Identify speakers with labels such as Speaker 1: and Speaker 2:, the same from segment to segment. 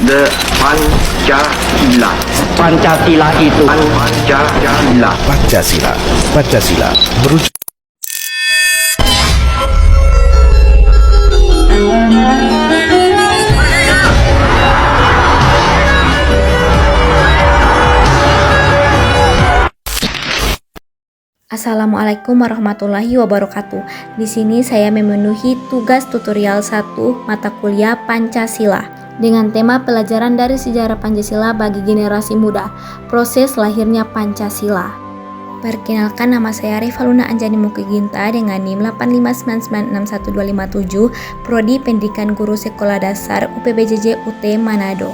Speaker 1: The Pancasila.
Speaker 2: Pancasila itu
Speaker 1: Pancasila.
Speaker 3: Pancasila. Pancasila merujuk.
Speaker 4: Assalamualaikum warahmatullahi wabarakatuh. Di sini saya memenuhi tugas tutorial 1 mata kuliah Pancasila dengan tema pelajaran dari sejarah Pancasila bagi generasi muda, proses lahirnya Pancasila. Perkenalkan, nama saya Rivaluna Anjani Mukiginta dengan NIM 859961257, Prodi Pendidikan Guru Sekolah Dasar UPBJJ UT Manado.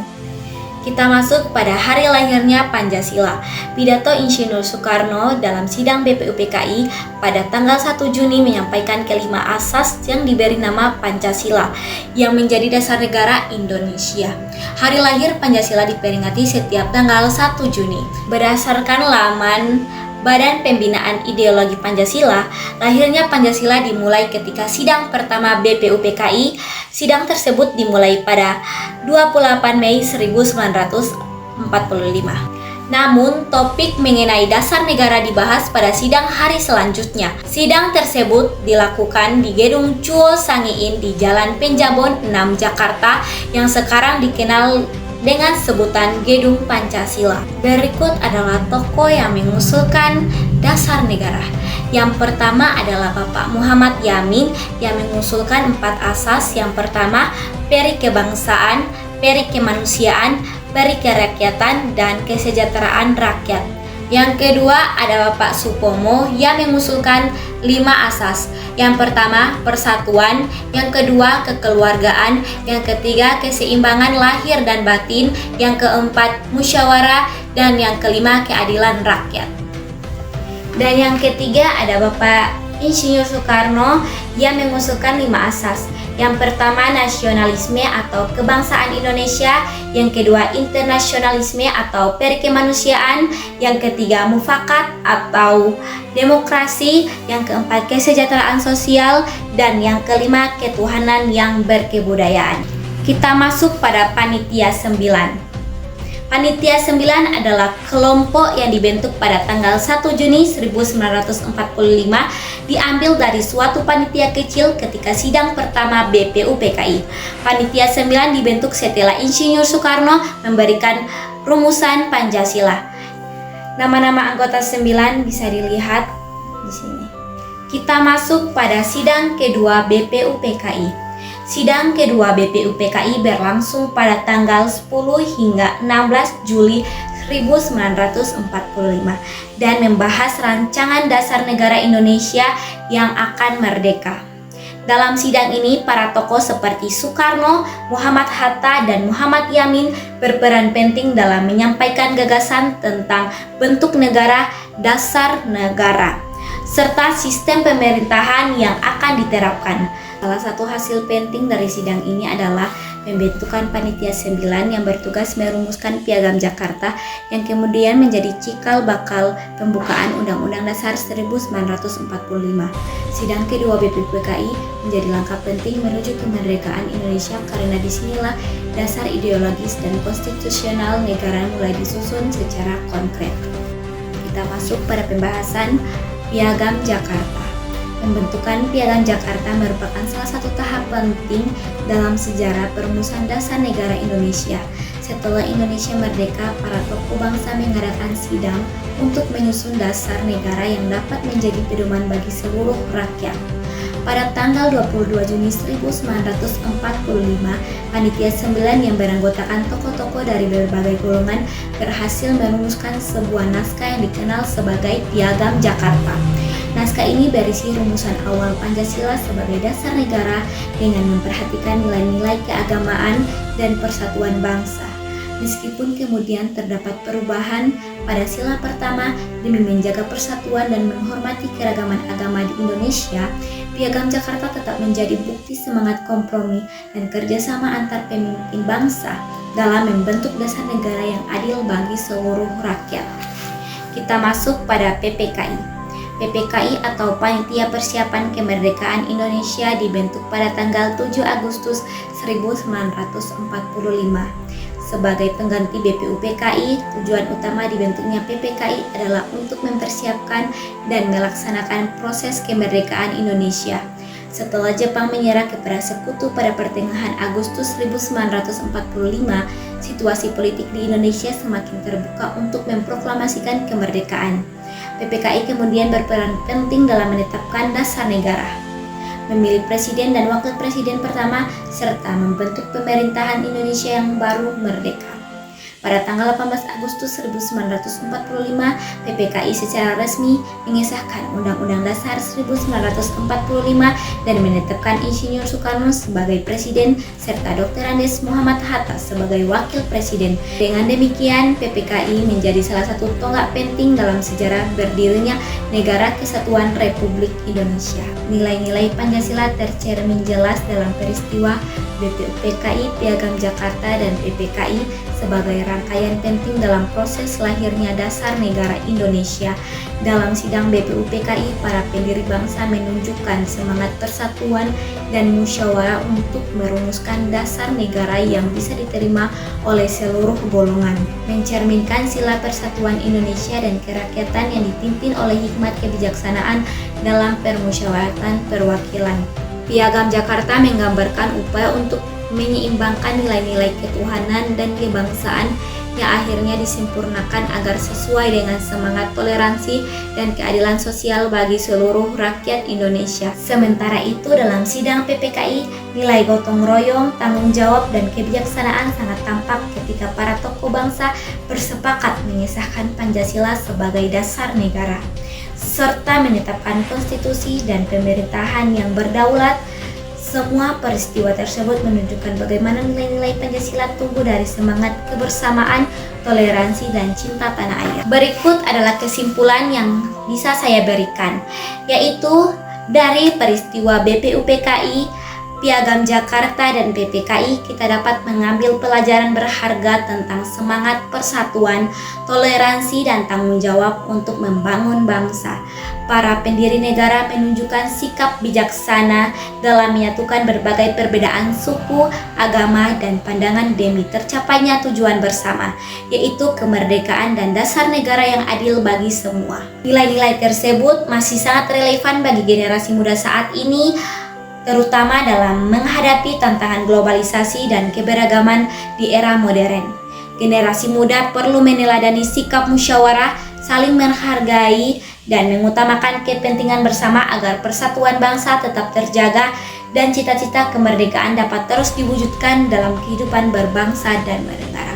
Speaker 4: Kita masuk pada hari lahirnya Pancasila. Pidato Insinyur Soekarno dalam sidang BPUPKI pada tanggal 1 Juni menyampaikan kelima asas yang diberi nama Pancasila yang menjadi dasar negara Indonesia. Hari lahir Pancasila diperingati setiap tanggal 1 Juni. Berdasarkan laman Badan Pembinaan Ideologi Pancasila, lahirnya Pancasila dimulai ketika sidang pertama BPUPKI. Sidang tersebut dimulai pada 28 Mei 1945. Namun, topik mengenai dasar negara dibahas pada sidang hari selanjutnya. Sidang tersebut dilakukan di Gedung Chuo Sangiin di Jalan Penjabon 6 Jakarta yang sekarang dikenal dengan sebutan Gedung Pancasila. Berikut adalah tokoh yang mengusulkan dasar negara. Yang pertama adalah Bapak Muhammad Yamin yang mengusulkan 4 asas. Yang pertama, peri kebangsaan, peri kemanusiaan, peri kerakyatan, dan kesejahteraan rakyat. Yang kedua ada Bapak Supomo yang mengusulkan 5 asas. Yang pertama, persatuan. Yang kedua, kekeluargaan. Yang ketiga, keseimbangan lahir dan batin. Yang keempat, musyawarah. Dan yang kelima, keadilan rakyat. Dan yang ketiga ada Bapak Insinyur Soekarno yang mengusulkan 5 asas. Yang pertama, nasionalisme atau kebangsaan Indonesia. Yang kedua, internasionalisme atau perkemanusiaan. Yang ketiga, mufakat atau demokrasi. Yang keempat, kesejahteraan sosial. Dan yang kelima, ketuhanan yang berkebudayaan. Kita masuk pada Panitia 9. Panitia 9 adalah kelompok yang dibentuk pada tanggal 1 Juni 1945, diambil dari suatu panitia kecil ketika sidang pertama BPUPKI. Panitia 9 dibentuk setelah Insinyur Soekarno memberikan rumusan Pancasila. Nama-nama anggota 9 bisa dilihat di sini. Kita masuk pada sidang kedua BPUPKI. Sidang kedua BPUPKI berlangsung pada tanggal 10 hingga 16 Juli 1945 dan membahas rancangan dasar negara Indonesia yang akan merdeka. Dalam sidang ini, para tokoh seperti Soekarno, Muhammad Hatta, dan Muhammad Yamin berperan penting dalam menyampaikan gagasan tentang bentuk negara, dasar negara, serta sistem pemerintahan yang akan diterapkan. Salah satu hasil penting dari sidang ini adalah pembentukan Panitia 9 yang bertugas merumuskan Piagam Jakarta yang kemudian menjadi cikal bakal pembukaan Undang-Undang Dasar 1945. Sidang kedua BPUPKI menjadi langkah penting menuju kemerdekaan Indonesia karena disinilah dasar ideologis dan konstitusional negara mulai disusun secara konkret. Kita masuk pada pembahasan Piagam Jakarta. Pembentukan Piagam Jakarta merupakan salah satu tahap penting dalam sejarah perumusan dasar negara Indonesia. Setelah Indonesia merdeka, para tokoh bangsa mengadakan sidang untuk menyusun dasar negara yang dapat menjadi pedoman bagi seluruh rakyat. Pada tanggal 22 Juni 1945, Panitia 9 yang beranggotakan tokoh-tokoh dari berbagai golongan berhasil merumuskan sebuah naskah yang dikenal sebagai Piagam Jakarta. Naskah ini berisi rumusan awal Pancasila sebagai dasar negara dengan memperhatikan nilai-nilai keagamaan dan persatuan bangsa. Meskipun kemudian terdapat perubahan pada sila pertama demi menjaga persatuan dan menghormati keragaman agama di Indonesia, Piagam Jakarta tetap menjadi bukti semangat kompromi dan kerjasama antar pemimpin bangsa dalam membentuk dasar negara yang adil bagi seluruh rakyat. Kita masuk pada PPKI. PPKI atau Panitia Persiapan Kemerdekaan Indonesia dibentuk pada tanggal 7 Agustus 1945. Sebagai pengganti BPUPKI, tujuan utama dibentuknya PPKI adalah untuk mempersiapkan dan melaksanakan proses kemerdekaan Indonesia. Setelah Jepang menyerah kepada sekutu pada pertengahan Agustus 1945, situasi politik di Indonesia semakin terbuka untuk memproklamasikan kemerdekaan. PPKI kemudian berperan penting dalam menetapkan dasar negara, memilih presiden dan wakil presiden pertama, serta membentuk pemerintahan Indonesia yang baru merdeka. Pada tanggal 18 Agustus 1945, PPKI secara resmi mengesahkan Undang-Undang Dasar 1945 dan menetapkan Insinyur Soekarno sebagai presiden serta Dr. Andes Muhammad Hatta sebagai wakil presiden. Dengan demikian, PPKI menjadi salah satu tonggak penting dalam sejarah berdirinya Negara Kesatuan Republik Indonesia. Nilai-nilai Pancasila tercermin jelas dalam peristiwa BPUPKI, Piagam Jakarta, dan PPKI sebagai rangkaian penting dalam proses lahirnya dasar negara Indonesia. Dalam sidang BPUPKI, para pendiri bangsa menunjukkan semangat persatuan dan musyawarah untuk merumuskan dasar negara yang bisa diterima oleh seluruh golongan, mencerminkan sila persatuan Indonesia dan kerakyatan yang dipimpin oleh hikmat kebijaksanaan dalam permusyawaratan perwakilan. Piagam Jakarta menggambarkan upaya untuk menyeimbangkan nilai-nilai ketuhanan dan kebangsaan yang akhirnya disempurnakan agar sesuai dengan semangat toleransi dan keadilan sosial bagi seluruh rakyat Indonesia. Sementara itu, dalam sidang PPKI, nilai gotong royong, tanggung jawab, dan kebijaksanaan sangat tampak ketika para tokoh bangsa bersepakat mengesahkan Pancasila sebagai dasar negara, serta menetapkan konstitusi dan pemerintahan yang berdaulat. Semua peristiwa tersebut menunjukkan bagaimana nilai-nilai Pancasila tumbuh dari semangat kebersamaan, toleransi, dan cinta tanah air. Berikut adalah kesimpulan yang bisa saya berikan, yaitu dari peristiwa BPUPKI, Piagam Jakarta, dan PPKI, kita dapat mengambil pelajaran berharga tentang semangat persatuan, toleransi, dan tanggung jawab untuk membangun bangsa. Para pendiri negara menunjukkan sikap bijaksana dalam menyatukan berbagai perbedaan suku, agama, dan pandangan demi tercapainya tujuan bersama, yaitu kemerdekaan dan dasar negara yang adil bagi semua. Nilai-nilai tersebut masih sangat relevan bagi generasi muda saat ini, terutama dalam menghadapi tantangan globalisasi dan keberagaman di era modern. Generasi muda perlu meneladani sikap musyawarah, saling menghargai, dan mengutamakan kepentingan bersama agar persatuan bangsa tetap terjaga dan cita-cita kemerdekaan dapat terus diwujudkan dalam kehidupan berbangsa dan bernegara.